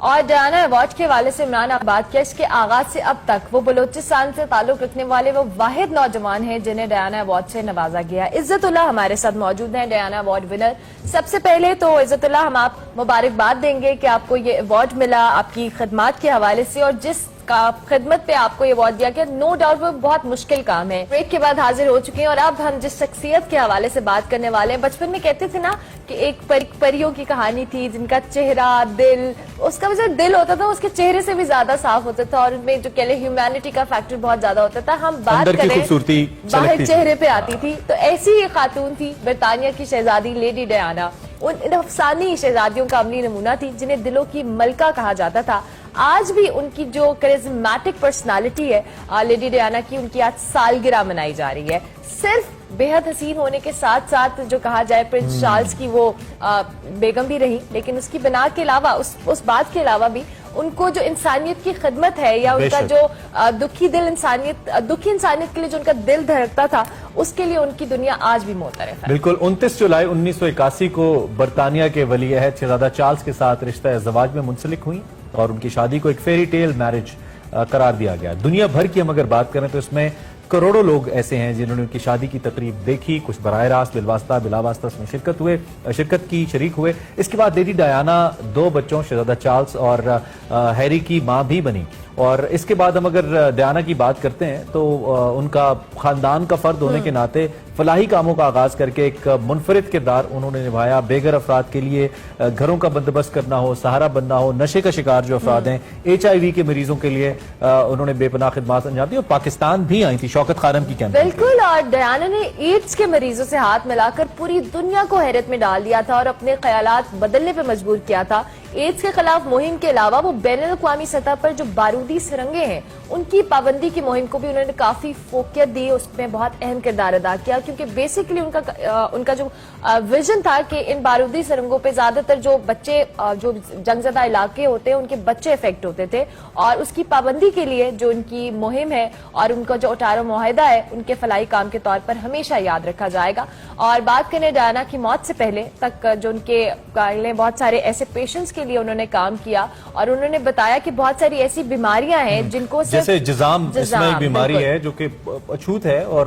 اور Diana award کے حوالے سے عمران آپ بات کیا، اس کے آغاز سے اب تک وہ بلوچستان سے تعلق رکھنے والے وہ واحد نوجوان ہیں جنہیں ڈیانا ایوارڈ سے نوازا گیا۔ عزت اللہ ہمارے ساتھ موجود ہیں، ڈیانا ایوارڈ ونر۔ سب سے پہلے تو عزت اللہ ہم آپ مبارکباد دیں گے کہ آپ کو یہ ایوارڈ ملا آپ کی خدمات کے حوالے سے، اور جس کا خدمت پہ آپ کو یہ ایوارڈ دیا گیا، نو ڈاؤٹ وہ بہت مشکل کام ہے۔ بریک کے بعد حاضر ہو چکے ہیں اور اب ہم جس شخصیت کے حوالے سے بات کرنے والے ہیں، بچپن میں کہتے تھے نا کہ ایک پریوں کی کہانی تھی جن کا چہرہ دل، اس کا وجہ دل ہوتا تھا، اس کے چہرے سے بھی زیادہ صاف ہوتا تھا اور ان میں جو کہہ لیں ہیومینٹی کا فیکٹر بہت زیادہ ہوتا تھا۔ ہم بات کریں باہر چہرے پہ آتی تھی، تو ایسی ہی خاتون تھی برطانیہ کی شہزادی لیڈی ڈیانا۔ ان افسانوی شہزادیوں کا عملی نمونہ تھی جنہیں دلوں کی ملکہ کہا جاتا تھا۔ آج بھی ان کی جو کرزمیٹک پرسنالٹی ہے لیڈی ڈیانا کی، ان کی آج سالگرہ منائی جا رہی ہے۔ صرف بے حد حسین ہونے کے ساتھ ساتھ جو کہا جائے پرنس چارلز کی وہ بیگم بھی رہی، لیکن اس کی بنا کے علاوہ اس بات کے علاوہ بھی ان کو جو انسانیت کی خدمت ہے یا ان کا جو دکھی انسانیت کے لیے جو ان کا دل دھڑکتا تھا، اس کے لیے ان کی دنیا آج بھی معترف ہے۔ بالکل 29 جولائی 1981 کو برطانیہ کے ولی عہد شہزادہ چارلز کے ساتھ رشتہ ازدواج میں منسلک ہوئی اور ان کی شادی کو ایک فیری ٹیل میرج قرار دیا گیا۔ دنیا بھر کی ہم اگر بات کریں تو اس میں کروڑوں لوگ ایسے ہیں جنہوں نے ان کی شادی کی تقریب دیکھی، کچھ براہ راست بالواسطہ بلا واسطہ اس میں شرکت کی، شریک ہوئے۔ اس کے بعد لیڈی ڈیانا 2 بچوں شہزادہ چارلز اور ہیری کی ماں بھی بنی، اور اس کے بعد ہم اگر ڈیانا کی بات کرتے ہیں تو ان کا خاندان کا فرد ہونے کے ناطے فلاحی کاموں کا آغاز کر کے ایک منفرد کردار انہوں نے نبھایا۔ بے گھر افراد کے لیے گھروں کا بندوبست کرنا ہو، سہارا بننا ہو، نشے کا شکار جو افراد ہیں، HIV کے مریضوں کے لیے انہوں نے بے پناہ خدمات انجام دی، اور پاکستان بھی آئی تھی شوکت خانم کی کیمپین۔ بالکل، اور ڈیانا نے ایڈز کے مریضوں سے ہاتھ ملا کر پوری دنیا کو حیرت میں ڈال دیا تھا اور اپنے خیالات بدلنے پہ مجبور کیا تھا۔ ایڈز کے خلاف مہم کے علاوہ وہ بین الاقوامی سطح پر جو بارودی سرنگیں ہیں ان کی پابندی کی مہم کو بھی انہوں نے کافی فوقیت دی، اس میں بہت اہم کردار ادا کیا، کیونکہ بیسیکلی ان کا جو ویژن تھا کہ ان بارودی سرنگوں پہ زیادہ تر جو بچے جو جنگ زدہ علاقے ہوتے ہیں ان کے بچے افیکٹ ہوتے تھے، اور اس کی پابندی کے لیے جو ان کی مہم ہے اور ان کا جو اٹارو معاہدہ ہے ان کے فلاحی کام کے طور پر ہمیشہ یاد رکھا جائے گا۔ اور بات کریں ڈیانا کی موت سے پہلے تک جو ان کے بہت سارے ایسے پیشنٹس کے لیے انہوں نے کام کیا، اور انہوں نے بتایا کہ بہت ساری ایسی بیماریاں ہیں جن کو جیسے جزام ایک بیماری ہے جو کہ اچھوت ہے اور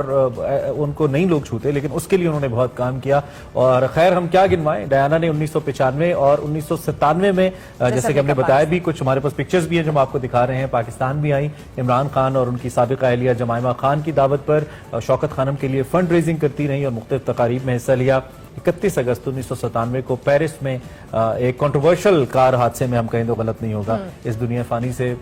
ان کو نہیں لوگ چھوتے، لیکن اس کے لیے انہوں نے بہت کام کیا۔ اور خیر ہم کیا گنوائیں، ڈیانا نے 1995 اور 1997 میں جیسے کہ ہم نے بتایا بھی، کچھ ہمارے پاس پکچرز بھی ہیں جو ہم آپ کو دکھا رہے ہیں، پاکستان بھی آئیں۔ عمران خان اور ان کی سابقہ اہلیہ جمائمہ خان کی دعوت پر شوکت خانم کے لیے فنڈ ریزنگ کرتی رہی اور مختلف تقاریب میں حصہ لیا۔ 31 اگست 1997 کو پیرس میں ایک کنٹروورشل کار حادثے میں، ہم کہیں تو غلط نہیں ہوگا، اس دنیا فانی سے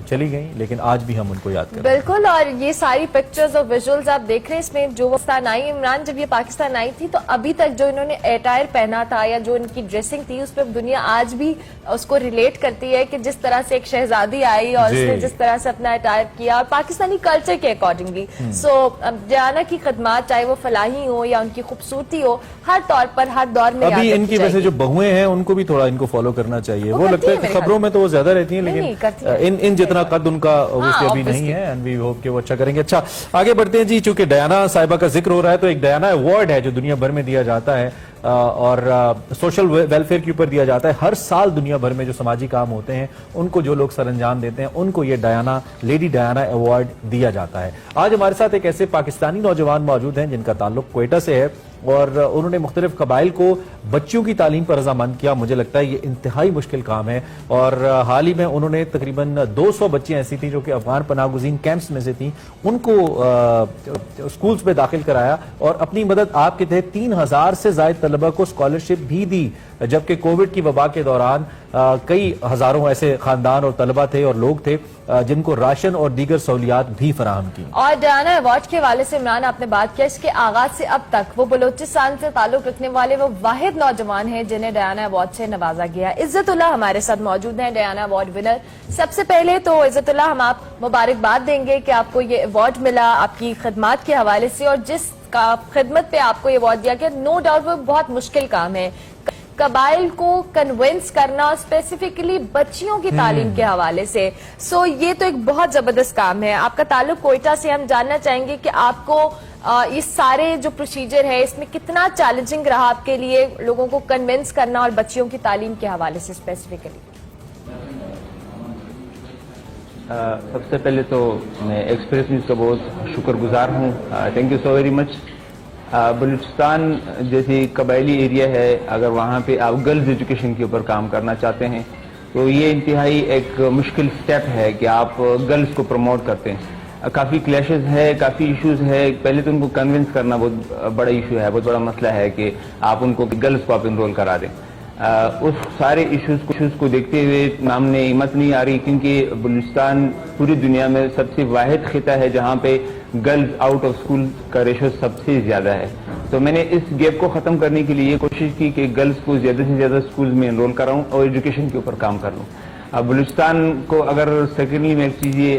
چلی گئیں، لیکن آج بھی ہم ان کو یاد کریں۔ بالکل، اور یہ ساری پکچرز اور ویژولز آپ دیکھ رہے ہیں، اس میں جو پاکستان آئی عمران، جب یہ پاکستان آئی تھی تو ابھی تک جو انہوں نے اٹائر پہنا تھا یا جو ان کی ڈریسنگ تھی اس پہ دنیا آج بھی اس کو ریلیٹ کرتی ہے کہ جس طرح سے ایک شہزادی آئی اور اس نے جس طرح سے اپنا اٹائر کیا اور پاکستانی کلچر کے اکارڈنگلی۔ سو ڈیانا کی خدمات چاہے وہ فلاحی ہو یا ان کی خوبصورتی ہو، ہر طور پر ہر دور میں ابھی ان کی وجہ سے جو بہویں ہیں ان کو بھی تھوڑا ان کو فالو کرنا چاہیے۔ وہ لگتا ہے کہ خبروں میں تو وہ زیادہ رہتی ہیں لیکن ان جتنا قد ان کا ابھی نہیں ہے، اینڈ وی ہوپ کہ وہ اچھا کریں گے۔ اچھا آگے بڑھتے ہیں جی، چونکہ ڈیانا صاحبہ کا ذکر ہو رہا ہے تو ایک ڈیانا ایوارڈ ہے جو دنیا بھر میں دیا جاتا ہے اور سوشل ویلفیئر کے اوپر دیا جاتا ہے۔ ہر سال دنیا بھر میں جو سماجی کام ہوتے ہیں ان کو جو لوگ سر انجام دیتے ہیں ان کو یہ لیڈی ڈیانا ایوارڈ دیا جاتا ہے۔ آج ہمارے ساتھ ایک ایسے پاکستانی نوجوان موجود ہیں جن کا تعلق کوئٹہ سے ہے اور انہوں نے مختلف قبائل کو بچوں کی تعلیم پر رضامند کیا۔ مجھے لگتا ہے یہ انتہائی مشکل کام ہے، اور حال ہی میں انہوں نے تقریباً 200 بچیاں ایسی تھیں جو کہ افغان پناہ گزین کیمپس میں سے تھیں، ان کو اسکولز میں داخل کرایا اور اپنی مدد آپ کے تحت 3000 سے زائد طلبہ کو اسکالرشپ بھی دی، جبکہ کووڈ کی وبا کے دوران کئی ہزاروں ایسے خاندان اور طلبہ تھے اور لوگ تھے جن کو راشن اور دیگر سہولیات بھی فراہم کی۔ اور ڈیانا ایوارڈ کے حوالے سے عمران آپ نے بات کیا، اس کے آغاز سے اب تک وہ بلوچستان سے تعلق رکھنے والے وہ واحد نوجوان ہیں جنہیں ڈیانا ایوارڈ سے نوازا گیا۔ عزت اللہ ہمارے ساتھ موجود ہیں، ڈیانا ایوارڈ ونر۔ سب سے پہلے تو عزت اللہ ہم آپ مبارکباد دیں گے کہ آپ کو یہ ایوارڈ ملا آپ کی خدمات کے حوالے سے، اور جس کا خدمت پہ آپ کو یہ ایوارڈ دیا گیا، نو ڈاؤٹ وہ بہت مشکل کام ہے۔ قبائل کو کنونس کرنا اسپیسیفکلی بچیوں کی تعلیم کے حوالے سے، سو یہ تو ایک بہت زبردست کام ہے۔ آپ کا تعلق کوئٹہ سے، ہم جاننا چاہیں گے کہ آپ کو اس سارے جو پروسیجر ہے اس میں کتنا چیلنجنگ رہا آپ کے لیے لوگوں کو کنونس کرنا اور بچیوں کی تعلیم کے حوالے سے اسپیسیفکلی؟ سب سے پہلے تو میں ایکسپریس نیوز کا بہت شکر گزار ہوں. Thank you so very much. Balochistan جیسی قبائلی ایریا ہے, اگر وہاں پہ آپ گرلز ایجوکیشن کے اوپر کام کرنا چاہتے ہیں تو یہ انتہائی ایک مشکل سٹیپ ہے کہ آپ گرلز کو پروموٹ کرتے ہیں. کافی کلیشز ہے, کافی ایشوز ہے. پہلے تو ان کو کنونس کرنا بہت بڑا ایشو ہے, بہت بڑا مسئلہ ہے کہ آپ ان کو گرلز کو آپ انرول کرا دیں. اس سارے ایشوز کو دیکھتے ہوئے سامنے ہمت نہیں آ رہی, کیونکہ بلوچستان پوری دنیا میں سب سے واحد خطہ ہے جہاں پہ گرلز آؤٹ آف اسکول کا ریشو سب سے زیادہ ہے. تو میں نے اس گیپ کو ختم کرنے کے لیے یہ کوشش کی کہ گرلز کو زیادہ سے زیادہ اسکولز میں انرول کراؤں اور ایجوکیشن کے اوپر کام کر لوں. بلوچستان کو اگر سیکنڈلی میں ایک چیز یہ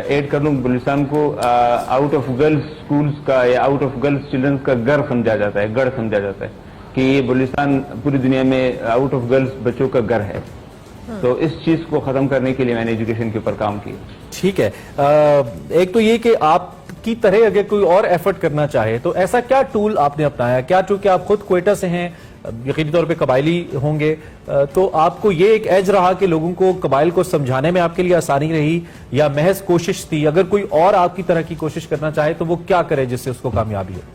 ایڈ کر لوں, بلوچستان کو آؤٹ آف گرلز اسکولز کا یا آؤٹ آف گرلز چلڈرنس کا گڑھ سمجھا جاتا ہے, گڑھ سمجھا جاتا ہے کہ یہ بلوچستان پوری دنیا میں آؤٹ آف گرلز بچوں کا گھر ہے. تو اس چیز کو ختم کرنے کے لیے میں نے ایجوکیشن کے اوپر کام کیا. ٹھیک ہے. ایک تو یہ کہ آپ کی طرح اگر کوئی اور ایفرٹ کرنا چاہے تو ایسا کیا ٹول آپ نے اپنایا؟ کیا چونکہ آپ خود کوئٹہ سے ہیں, یقینی طور پہ قبائلی ہوں گے, تو آپ کو یہ ایک ایج رہا کہ لوگوں کو قبائل کو سمجھانے میں آپ کے لیے آسانی رہی, یا محض کوشش تھی؟ اگر کوئی اور آپ کی طرح کی کوشش کرنا چاہے تو وہ کیا کرے جس سے اس کو کامیابی ہو؟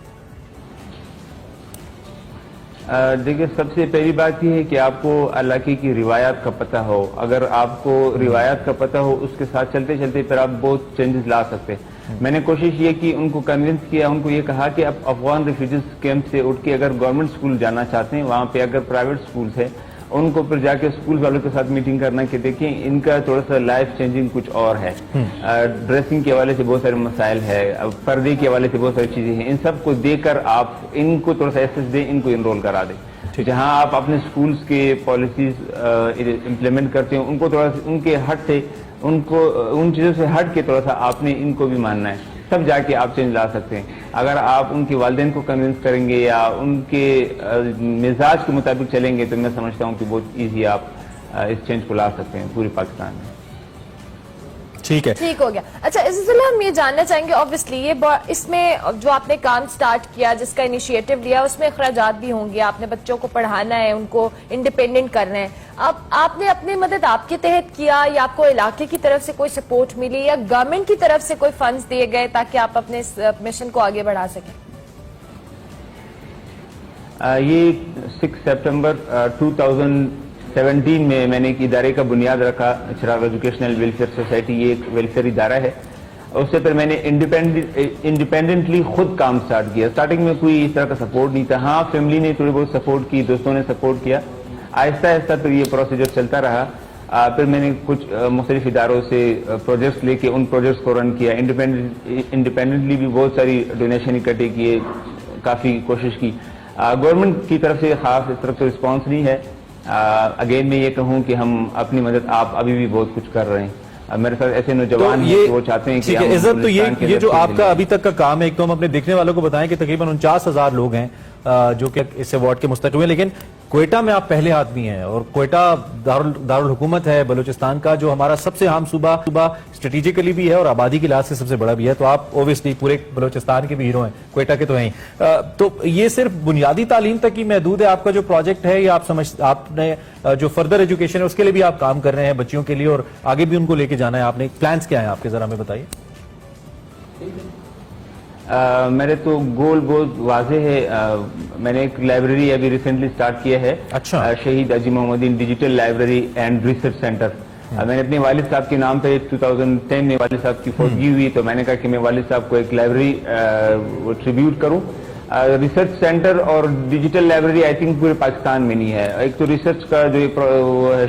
دیکھیے, سب سے پہلی بات یہ ہے کہ آپ کو علاقے کی روایات کا پتہ ہو. اگر آپ کو روایات کا پتہ ہو, اس کے ساتھ چلتے چلتے پھر آپ بہت چینجز لا سکتے. میں نے کوشش یہ کی, ان کو کنونس کیا, ان کو یہ کہا کہ آپ افغان ریفیوجیز کیمپ سے اٹھ کے اگر گورنمنٹ اسکول جانا چاہتے ہیں, وہاں پہ اگر پرائیویٹ اسکولز ہیں ان کو پھر جا کے اسکول والوں کے ساتھ میٹنگ کرنا کہ دیکھیں ان کا تھوڑا سا لائف چینجنگ کچھ اور ہے. ڈریسنگ کے حوالے سے بہت سارے مسائل ہے, پردے کے حوالے سے بہت ساری چیزیں ہیں. ان سب کو دے کر آپ ان کو تھوڑا سا ایکسس دیں, ان کو انرول کرا دیں. جہاں آپ اپنے اسکولز کے پالیسیز امپلیمنٹ کرتے ہیں, ان کو تھوڑا سا ان کے ہٹ سے, ان کو ان چیزوں سے ہٹ کے تھوڑا سا آپ نے ان کو بھی ماننا ہے, تب جا کے آپ چینج لا سکتے ہیں. اگر آپ ان کے والدین کو کنونس کریں گے یا ان کے مزاج کے مطابق چلیں گے تو میں سمجھتا ہوں کہ بہت ایزی آپ اس چینج کو لا سکتے ہیں پورے پاکستان میں. ٹھیک ہے, ٹھیک ہو گیا. اچھا عزیزاللہ, ہم یہ جاننا چاہیں گے, آبویسلی یہ اس میں جو آپ نے کام سٹارٹ کیا, جس کا انیشیٹو لیا, اس میں اخراجات بھی ہوں گے. آپ نے بچوں کو پڑھانا ہے, ان کو انڈیپینڈنٹ کرنا ہے. اب آپ نے اپنی مدد آپ کے تحت کیا, یا آپ کو علاقے کی طرف سے کوئی سپورٹ ملی, یا گورنمنٹ کی طرف سے کوئی فنڈز دیے گئے تاکہ آپ اپنے مشن کو آگے بڑھا سکیں؟ یہ 6 سپٹمبر 2017 میں نے ایک ادارے کا بنیاد رکھا, چراغ ایجوکیشنل ویلفیئر سوسائٹی. یہ ایک ویلفیئر ادارہ ہے. اس سے پھر میں نے انڈیپینڈنٹلی خود کام سٹارٹ کیا. سٹارٹنگ میں کوئی اس طرح کا سپورٹ نہیں تھا. ہاں, فیملی نے تھوڑی بہت سپورٹ کی, دوستوں نے سپورٹ کیا. آہستہ آہستہ پھر یہ پروسیجر چلتا رہا. پھر میں نے کچھ مختلف اداروں سے پروجیکٹس لے کے ان پروجیکٹس کو رن کیا. انڈیپینڈنٹلی بھی بہت ساری ڈونیشن اکٹھے کیے, کافی کوشش کی. گورنمنٹ کی طرف سے خاص اس طرف سے رسپانس نہیں ہے. اگین میں یہ کہوں کہ ہم اپنی مدد آپ ابھی بھی بہت کچھ کر رہے ہیں. میرے ساتھ ایسے نوجوان ہیں وہ چاہتے ہیں کہ عزت, تو یہ جو آپ کا ابھی تک کا کام ہے, ایک تو ہم اپنے دیکھنے والوں کو بتائیں کہ تقریباً 49,000 لوگ ہیں جو کہ اس ایوارڈ کے مستحق ہوئے, لیکن کوئٹہ میں آپ پہلے آدمی ہیں, اور کوئٹہ دارالحکومت ہے بلوچستان کا, جو ہمارا سب سے اہم صوبہ اسٹریٹجیکلی بھی ہے اور آبادی کے لحاظ سے سب سے بڑا بھی ہے. تو آپ اوبیسلی پورے بلوچستان کے بھی ہیرو ہیں, کوئٹہ کے تو ہیں. تو یہ صرف بنیادی تعلیم تک ہی محدود ہے آپ کا جو پروجیکٹ ہے, یا آپ نے جو فردر ایجوکیشن ہے اس کے لیے بھی آپ کام کر رہے ہیں بچیوں کے لیے, اور آگے بھی ان کو لے کے جانا ہے؟ آپ نے پلانس کیا ہیں آپ کے, ذرا ہمیں بتائیے. میرے تو گول بہت واضح ہے. میں نے ایک لائبریری ابھی ریسنٹلی سٹارٹ کیا ہے. اچھا. Shaheed Haji Muhammadin digital library and research centre. میں نے اپنے والد صاحب کے نام پہ 2010 میں والد صاحب کی فوتگی ہوئی, تو میں نے کہا کہ میں والد صاحب کو ایک لائبریری ٹریبیوٹ کروں. ریسرچ سینٹر اور ڈیجیٹل لائبریری آئی تھنک پورے پاکستان میں نہیں ہے. ایک تو ریسرچ کا جو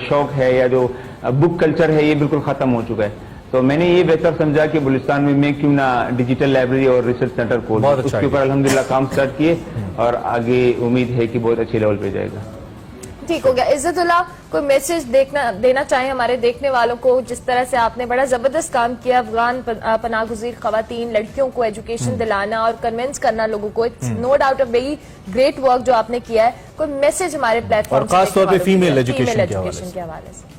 شوق ہے یا جو بک کلچر ہے یہ بالکل ختم ہو چکا ہے. تو میں نے یہ بہتر سمجھا کہ بلوچستان میں کیوں نہ ڈیجیٹل لائبریری اور ریسرچ سینٹر کھول, اس کے اوپر الحمدللہ کام سٹارٹ کیے, اور آگے امید ہے کہ بہت اچھے لیول پہ جائے گا. ٹھیک ہو گیا. عزت اللہ, کوئی میسج دینا چاہیں ہمارے دیکھنے والوں کو, جس طرح سے آپ نے بڑا زبردست کام کیا افغان پناہ گزیر خواتین لڑکیوں کو ایجوکیشن دلانا اور کنونس کرنا لوگوں کو, it's no doubt a very great work جو آپ نے کیا ہے. کوئی میسج ہمارے پلیٹ فارم, اور خاص طور پہ فیمیل ایجوکیشن کے حوالے سے؟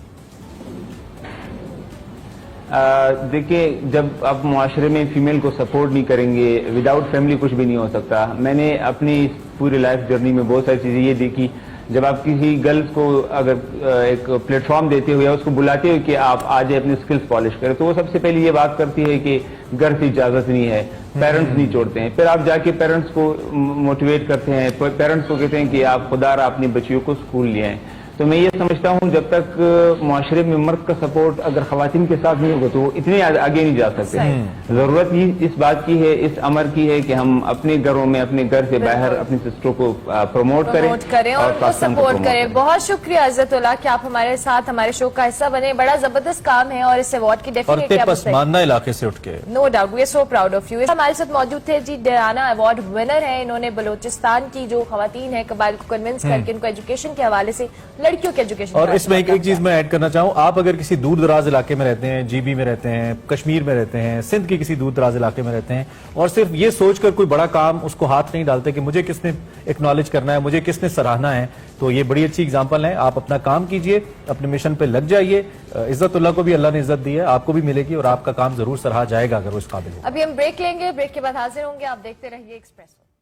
دیکھیں, جب آپ معاشرے میں فیمیل کو سپورٹ نہیں کریں گے, وداؤٹ فیملی کچھ بھی نہیں ہو سکتا. میں نے اپنی پوری لائف جرنی میں بہت ساری چیزیں یہ دیکھی جب آپ کسی گرلز کو اگر ایک پلیٹ فارم دیتے ہوئے اس کو بلاتے ہوئے کہ آپ آ جائیں اپنے اسکلز پالش کریں، تو وہ سب سے پہلے یہ بات کرتی ہے کہ گھر سے اجازت نہیں ہے، پیرنٹس نہیں چھوڑتے ہیں. پھر آپ جا کے پیرنٹس کو موٹیویٹ کرتے ہیں، پیرنٹس کو کہتے ہیں کہ آپ خدا را اپنی بچیوں کو اسکول لے آئیں. تو میں یہ سمجھتا ہوں جب تک معاشرے میں مرد کا سپورٹ اگر خواتین کے ساتھ نہیں ہوگا تو وہ اتنے آگے نہیں جا سکتے. ضرورت یہ اس بات کی ہے، اس امر کی ہے کہ ہم اپنے گھروں میں، اپنے گھر سے باہر اپنی سسٹروں کو پروموٹ کریں اور سپورٹ کریں. بہت شکریہ عزت اللہ کہ آپ ہمارے ساتھ ہمارے شو کا حصہ بنے. بڑا زبردست کام ہے اور اس ایوارڈ کی ڈیفینیٹلی پسماندہ علاقے سے اٹھ کے no doubt we are so proud of you. ہمارے ساتھ موجود تھے جی ڈیانا ایوارڈ ونر ہیں. انہوں نے بلوچستان کی جو خواتین ہیں قبائل کو کنونس کر کے ان کو ایجوکیشن کے حوالے سے لڑکیوں کے ایجوکیشن. اور اس میں ایک چیز میں ایڈ کرنا چاہوں، آپ اگر کسی دور دراز علاقے میں رہتے ہیں، جی بی میں رہتے ہیں، کشمیر میں رہتے ہیں، سندھ کی کسی دور دراز علاقے میں رہتے ہیں اور صرف یہ سوچ کر کوئی بڑا کام اس کو ہاتھ نہیں ڈالتے کہ مجھے کس نے ایکنالج کرنا ہے، مجھے کس نے سراہنا ہے، تو یہ بڑی اچھی اگزامپل ہے. آپ اپنا کام کیجئے، اپنے مشن پہ لگ جائیے. عزت اللہ کو بھی اللہ نے عزت دی ہے، آپ کو بھی ملے گی اور آپ کا کام ضرور سراہا جائے گا اگر وہ اس قابل ہو. ابھی ہم بریک لیں گے، بریک کے بعد حاضر ہوں گے. آپ دیکھتے رہیے ایکسپریسو.